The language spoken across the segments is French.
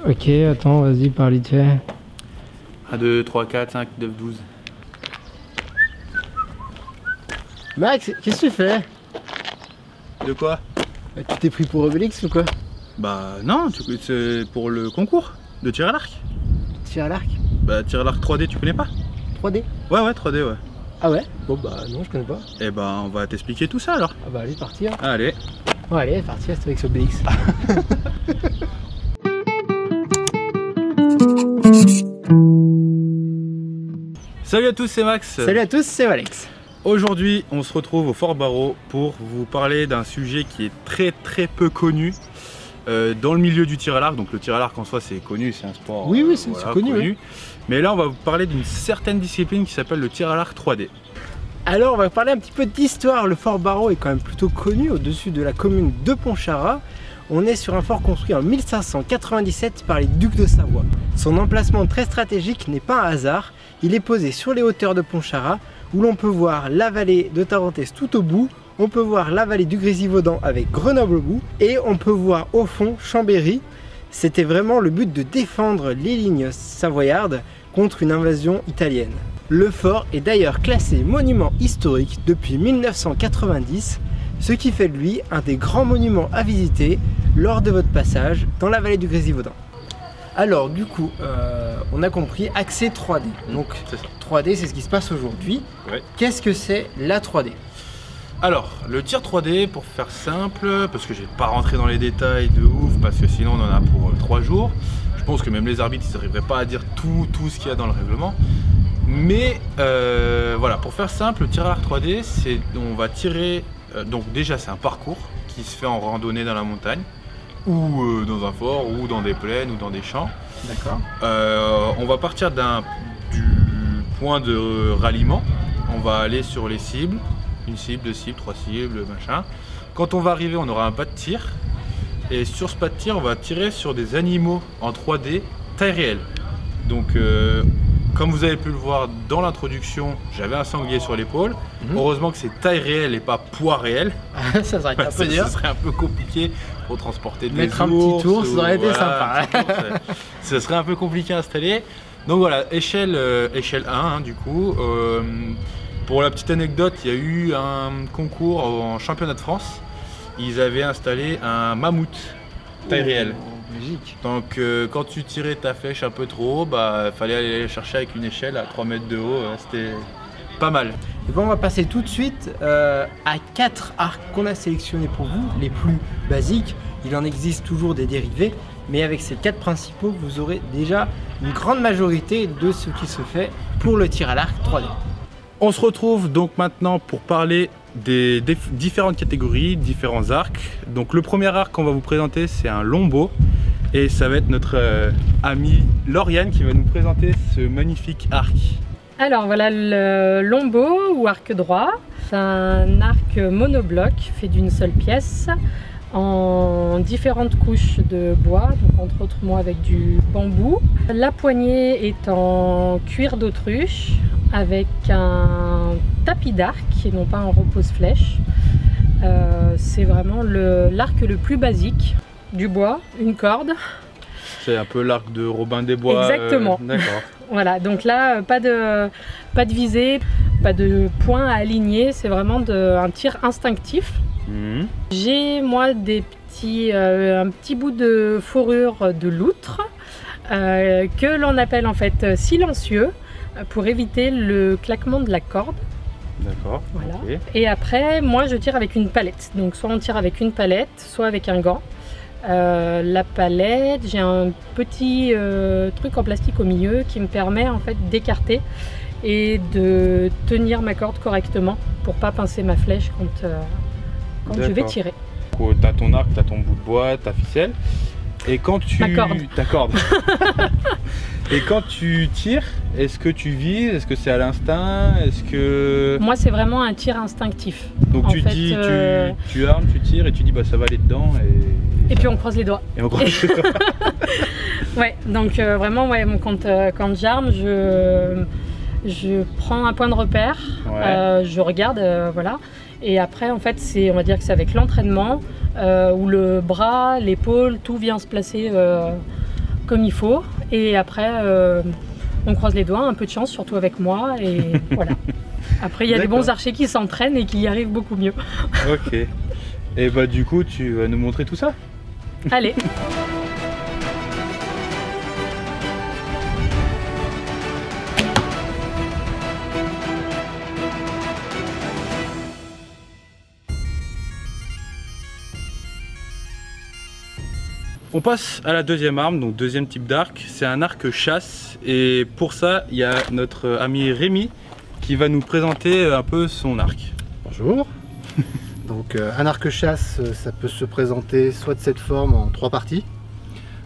Ok, attends, vas-y, parle vite fait. 1, 2, 3, 4, 5, 9, 12. Max, qu'est-ce que tu fais? De quoi? Tu t'es pris pour Obélix ou quoi? Bah non, c'est pour le concours de tir à l'arc. Tir à l'arc? Bah tir à l'arc 3D, tu connais pas? 3D? Ouais, 3D, ouais. Ah ouais? Bon bah non, je connais pas. Eh ben on va t'expliquer tout ça alors. Ah bah allez, partir. Allez. Bon allez, partir, c'est avec Obélix. Salut à tous, c'est Max. Salut à tous, c'est Alex. Aujourd'hui, on se retrouve au Fort Barreau pour vous parler d'un sujet qui est très peu connu dans le milieu du tir à l'arc. Donc le tir à l'arc en soi, c'est connu, c'est un sport oui, c'est connu. Oui. Mais là, on va vous parler d'une certaine discipline qui s'appelle le tir à l'arc 3D. Alors, on va parler un petit peu d'histoire. Le Fort Barreau est quand même plutôt connu au-dessus de la commune de Pontcharrat. On est sur un fort construit en 1597 par les ducs de Savoie. Son emplacement très stratégique n'est pas un hasard. Il est posé sur les hauteurs de Pontcharrat, où l'on peut voir la vallée de Tarentaise tout au bout, on peut voir la vallée du Grésivaudan avec Grenoble au bout, et on peut voir au fond Chambéry. C'était vraiment le but de défendre les lignes savoyardes contre une invasion italienne. Le fort est d'ailleurs classé monument historique depuis 1990, ce qui fait de lui un des grands monuments à visiter lors de votre passage dans la vallée du Grésivaudan. Alors du coup, on a compris, accès 3D. Donc 3D, c'est ce qui se passe aujourd'hui. Ouais. Qu'est-ce que c'est la 3D? Alors, le tir 3D, pour faire simple, parce que je vais pas rentrer dans les détails de ouf, parce que sinon on en a pour 3 jours. Je pense que même les arbitres, ils n'arriveraient pas à dire tout ce qu'il y a dans le règlement. Mais voilà, pour faire simple, le tir à l'arc 3D, c'est on va tirer. Donc déjà, c'est un parcours qui se fait en randonnée dans la montagne, ou dans un fort, ou dans des plaines, ou dans des champs. D'accord. On va partir du point de ralliement. On va aller sur les cibles. Une cible, 2 cibles, 3 cibles, machin. Quand on va arriver, on aura un pas de tir. Et sur ce pas de tir, on va tirer sur des animaux en 3D taille réelle. Donc, comme vous avez pu le voir dans l'introduction, j'avais un sanglier sur l'épaule. Heureusement que c'est taille réelle et pas poids réel. Ça serait un peu dur. Ce serait un peu compliqué pour transporter des mettre un petit ours, ça aurait été sympa. Ce serait un peu compliqué à installer. Donc voilà, échelle 1 du coup. Pour la petite anecdote, il y a eu un concours en championnat de France. Ils avaient installé un mammouth taille réelle. Magique. Donc quand tu tirais ta flèche un peu trop haut, bah fallait aller la chercher avec une échelle à 3 mètres de haut. C'était pas mal. Et bon, on va passer tout de suite à 4 arcs qu'on a sélectionnés pour vous, les plus basiques. Il en existe toujours des dérivés, mais avec ces 4 principaux, vous aurez déjà une grande majorité de ce qui se fait pour le tir à l'arc 3D. On se retrouve donc maintenant pour parler des différentes catégories, différents arcs. Donc le premier arc qu'on va vous présenter, c'est un longbow. Et ça va être notre amie Lauriane qui va nous présenter ce magnifique arc. Alors voilà le longbow ou arc droit. C'est un arc monobloc fait d'une seule pièce en différentes couches de bois, donc entre autres moi avec du bambou. La poignée est en cuir d'autruche avec un tapis d'arc et non pas un repose-flèche. C'est vraiment l'arc le plus basique. Du bois, une corde. C'est un peu l'arc de Robin des Bois. Exactement. D'accord. Voilà, donc là, pas de visée, pas de point à aligner, c'est vraiment un tir instinctif. J'ai moi un petit bout de fourrure de loutre que l'on appelle en fait silencieux pour éviter le claquement de la corde. D'accord. Voilà. Okay. Et après, moi je tire avec une palette. Donc soit on tire avec une palette, soit avec un gant. La palette, j'ai un petit truc en plastique au milieu qui me permet en fait d'écarter et de tenir ma corde correctement pour pas pincer ma flèche quand je vais tirer. Tu as ton arc, tu as ton bout de bois, ta ficelle. Et quand tu... Ta corde. Et quand tu tires, est-ce que tu vises? Est-ce que c'est à l'instinct? Est-ce que... Moi, c'est vraiment un tir instinctif. Donc tu armes, tu tires et tu dis bah ça va aller dedans et puis on croise les doigts. Et on croise les doigts. Ouais, donc vraiment, ouais, quand j'arme, je prends un point de repère, ouais. Je regarde, voilà. Et après, en fait, on va dire que c'est avec l'entraînement où le bras, l'épaule, tout vient se placer comme il faut. Et après, on croise les doigts, un peu de chance, surtout avec moi. Et voilà. Après, il y a des bons archers qui s'entraînent et qui y arrivent beaucoup mieux. Ok. Et bah du coup, tu vas nous montrer tout ça? Allez. On passe à la deuxième arme, donc deuxième type d'arc, c'est un arc chasse et pour ça il y a notre ami Rémi qui va nous présenter un peu son arc. Bonjour. Donc un arc chasse, ça peut se présenter soit de cette forme en 3 parties,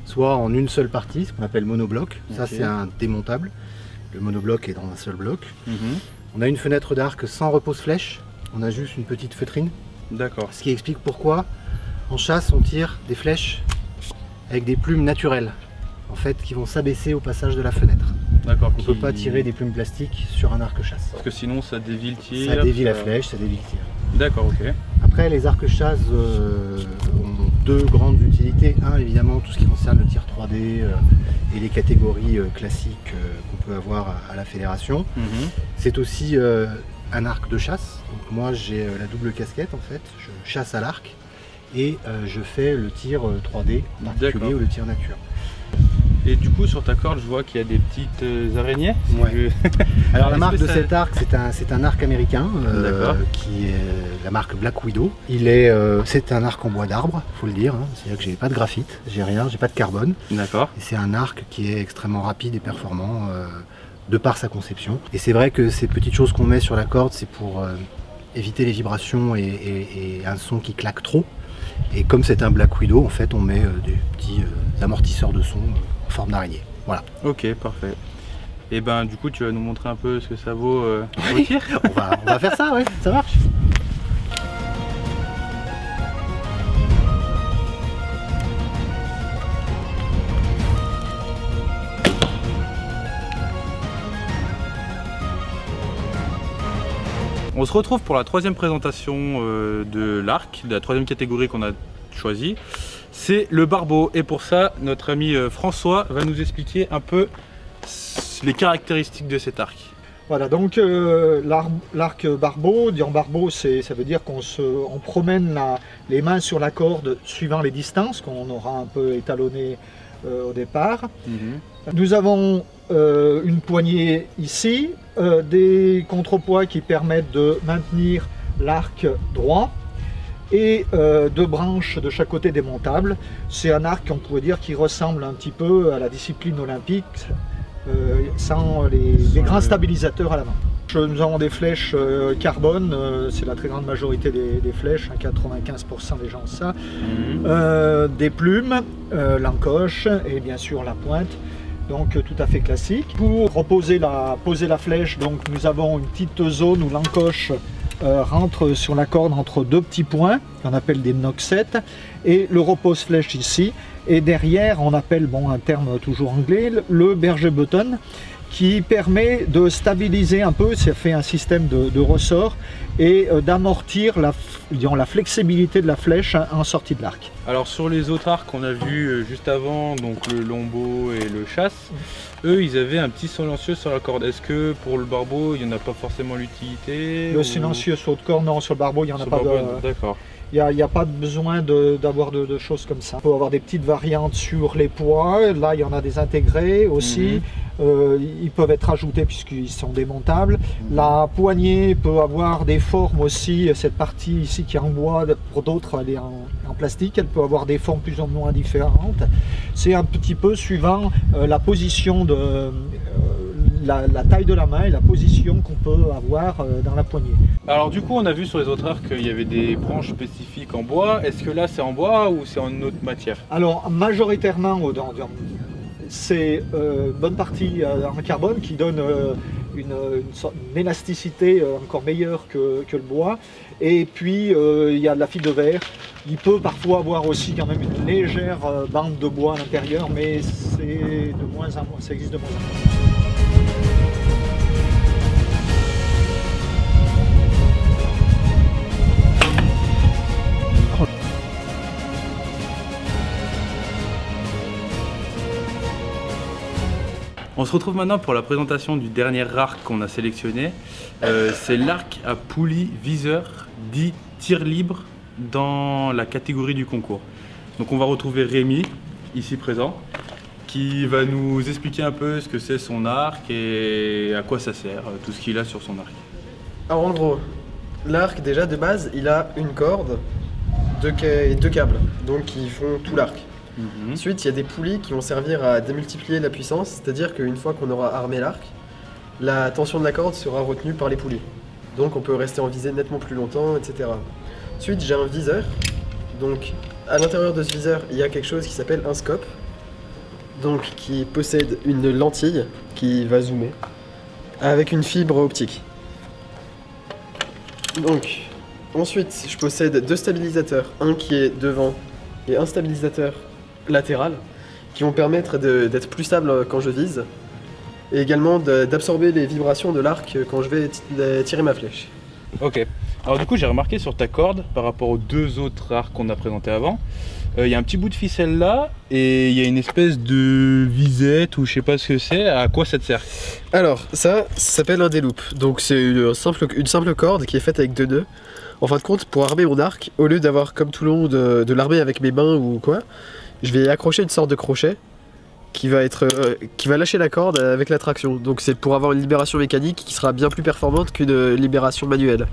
soit en une seule partie, ce qu'on appelle monobloc. Ça c'est un démontable, le monobloc est dans un seul bloc. On a une fenêtre d'arc sans repose-flèche, on a juste une petite feutrine. D'accord. Ce qui explique pourquoi en chasse on tire des flèches avec des plumes naturelles, en fait, qui vont s'abaisser au passage de la fenêtre. D'accord. On ne peut pas tirer des plumes plastiques sur un arc chasse. Parce que sinon ça dévie le tir. Ça dévie la flèche, ça dévie le tir. D'accord, ok. Après, les arcs chasse ont 2 grandes utilités. Un, évidemment, tout ce qui concerne le tir 3D et les catégories classiques qu'on peut avoir à la fédération. C'est aussi un arc de chasse. Donc moi, j'ai la double casquette, en fait. Je chasse à l'arc. Et je fais le tir 3D particulier ou le tir nature. Et du coup sur ta corde je vois qu'il y a des petites araignées. Ouais. Alors la marque de cet arc c'est un arc américain qui est la marque Black Widow. C'est un arc en bois d'arbre, faut le dire, hein. C'est-à-dire que j'ai pas de graphite, j'ai rien, j'ai pas de carbone. D'accord. Et c'est un arc qui est extrêmement rapide et performant de par sa conception. Et c'est vrai que ces petites choses qu'on met sur la corde c'est pour éviter les vibrations et un son qui claque trop. Et comme c'est un Black Widow, en fait, on met des petits amortisseurs de son en forme d'araignée. Voilà. Ok, parfait. Et ben du coup, tu vas nous montrer un peu ce que ça vaut au tir. on va faire ça, ouais, ça marche. On se retrouve pour la troisième présentation de l'arc, de la troisième catégorie qu'on a choisie. C'est le barbeau. Et pour ça, notre ami François va nous expliquer un peu les caractéristiques de cet arc. Voilà, donc l'arc barbeau, dire barbeau, ça veut dire qu'on promène les mains sur la corde suivant les distances qu'on aura un peu étalonnées au départ. Nous avons une poignée ici, des contrepoids qui permettent de maintenir l'arc droit et 2 branches de chaque côté démontables. C'est un arc, on pourrait dire, qui ressemble un petit peu à la discipline olympique sans les grands stabilisateurs à l'avant. Nous avons des flèches carbone, c'est la très grande majorité des flèches, 95% des gens ont ça. Des plumes, l'encoche et bien sûr la pointe. Donc tout à fait classique. Pour poser la flèche, donc, nous avons une petite zone où l'encoche rentre sur la corde entre 2 petits points, qu'on appelle des noxettes, et le repose-flèche ici. Et derrière, on appelle, bon, un terme toujours anglais, le berger button, qui permet de stabiliser un peu, ça fait un système de ressort et d'amortir la flexibilité de la flèche en sortie de l'arc. Alors sur les autres arcs qu'on a vu juste avant, donc le longbow et le chasse, eux ils avaient un petit silencieux sur la corde. Est-ce que pour le barbeau il n'y en a pas forcément l'utilité? Le silencieux sur le corps, non, sur le barbeau il n'y en a pas. D'accord. Il n'y a pas besoin d'avoir de choses comme ça. On peut avoir des petites variantes sur les poids, là il y en a des intégrés aussi. Ils peuvent être ajoutés puisqu'ils sont démontables. La poignée peut avoir des formes aussi, cette partie ici qui est en bois, pour d'autres elle est en plastique, elle peut avoir des formes plus ou moins différentes. C'est un petit peu suivant la position de la taille de la main et la position qu'on peut avoir dans la poignée. Alors du coup on a vu sur les autres arcs qu'il y avait des branches spécifiques en bois. Est-ce que là c'est en bois ou c'est en autre matière? Alors majoritairement c'est une bonne partie en carbone qui donne une élasticité encore meilleure que le bois. Et puis il y a de la fibre de verre. Il peut parfois avoir aussi quand même une légère bande de bois à l'intérieur, mais c'est de moins en moins, ça existe de moins en moins. On se retrouve maintenant pour la présentation du dernier arc qu'on a sélectionné. C'est l'arc à poulie viseur dit tir libre dans la catégorie du concours. Donc on va retrouver Rémi, ici présent, qui va nous expliquer un peu ce que c'est son arc et à quoi ça sert, tout ce qu'il a sur son arc. Alors en gros, l'arc déjà de base, il a une corde et deux câbles, donc qui font tout l'arc. Ensuite, il y a des poulies qui vont servir à démultiplier la puissance, c'est-à-dire qu'une fois qu'on aura armé l'arc, la tension de la corde sera retenue par les poulies. Donc on peut rester en visée nettement plus longtemps, etc. Ensuite, j'ai un viseur. Donc à l'intérieur de ce viseur, il y a quelque chose qui s'appelle un scope, donc qui possède une lentille qui va zoomer avec une fibre optique. Donc ensuite, je possède deux stabilisateurs, un qui est devant et un stabilisateur latéral, qui vont permettre d'être plus stable quand je vise, et également d'absorber les vibrations de l'arc quand je vais tirer ma flèche. Ok. Alors du coup, j'ai remarqué sur ta corde, par rapport aux deux autres arcs qu'on a présentés avant, il y a un petit bout de ficelle là, et il y a une espèce de visette, ou je sais pas ce que c'est. À quoi ça te sert? Alors, ça s'appelle un déloupe. Donc c'est une simple corde qui est faite avec deux nœuds. En fin de compte, pour armer mon arc, au lieu d'avoir comme tout le monde de l'armer avec mes mains ou quoi, je vais accrocher une sorte de crochet qui va lâcher la corde avec la traction. Donc c'est pour avoir une libération mécanique qui sera bien plus performante qu'une libération manuelle.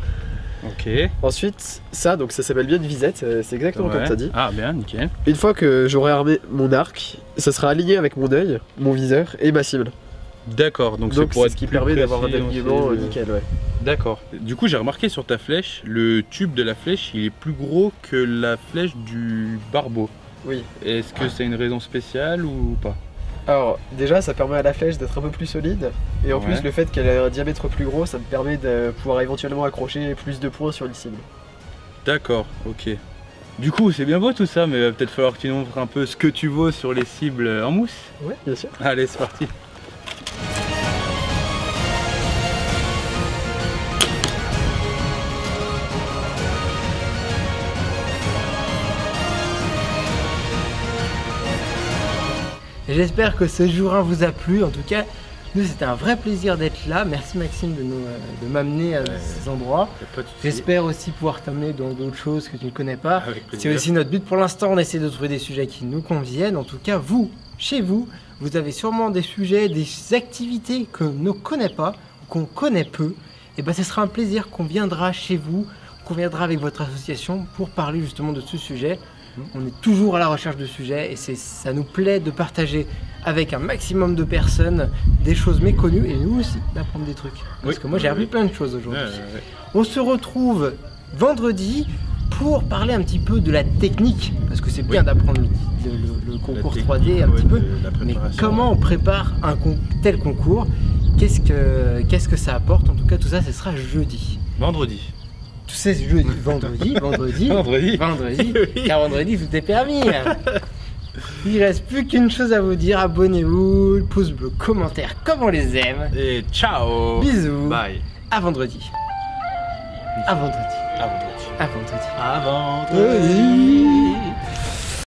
Ok. Ensuite, ça s'appelle bien une visette, c'est exactement comme tu as dit. Ah bien, nickel. Une fois que j'aurai armé mon arc, ça sera aligné avec mon œil, mon viseur et ma cible. D'accord, donc c'est pour c'est être ce qui plus permet d'avoir un précis, alignement on sait, nickel, ouais. D'accord. Du coup, j'ai remarqué sur ta flèche, le tube de la flèche, il est plus gros que la flèche du barbeau. Oui. Est-ce que c'est une raison spéciale ou pas? Alors, déjà, ça permet à la flèche d'être un peu plus solide. Et en plus, le fait qu'elle ait un diamètre plus gros, ça me permet de pouvoir éventuellement accrocher plus de points sur une cible. D'accord, ok. Du coup, c'est bien beau tout ça, mais il va peut-être falloir que tu nous montres un peu ce que tu vaux sur les cibles en mousse. Ouais, bien sûr. Allez, c'est parti. J'espère que ce jour 1 vous a plu. En tout cas, nous, c'était un vrai plaisir d'être là. Merci Maxime de m'amener à ces endroits. J'espère aussi pouvoir t'amener dans d'autres choses que tu ne connais pas. C'est aussi notre but pour l'instant. On essaie de trouver des sujets qui nous conviennent. En tout cas, vous, chez vous, vous avez sûrement des sujets, des activités que l'on ne connaît pas, qu'on connaît peu. Et ben, ce sera un plaisir qu'on viendra chez vous, qu'on viendra avec votre association pour parler justement de ce sujet. On est toujours à la recherche de sujets et ça nous plaît de partager avec un maximum de personnes des choses méconnues et nous aussi d'apprendre des trucs. Parce que moi j'ai appris plein de choses aujourd'hui. On se retrouve vendredi pour parler un petit peu de la technique, parce que c'est bien d'apprendre le concours 3D un petit peu, mais comment on prépare un tel concours, qu'est-ce que ça apporte. En tout cas tout ça, ce sera jeudi. Vendredi. Tout ça, c'est jeudi, vendredi. Car vendredi, tout est permis. Il reste plus qu'une chose à vous dire. Abonnez-vous, pouce bleu, commentaire, comme on les aime. Et ciao. Bisous. Bye. À vendredi. À vendredi. À vendredi. À vendredi. À vendredi.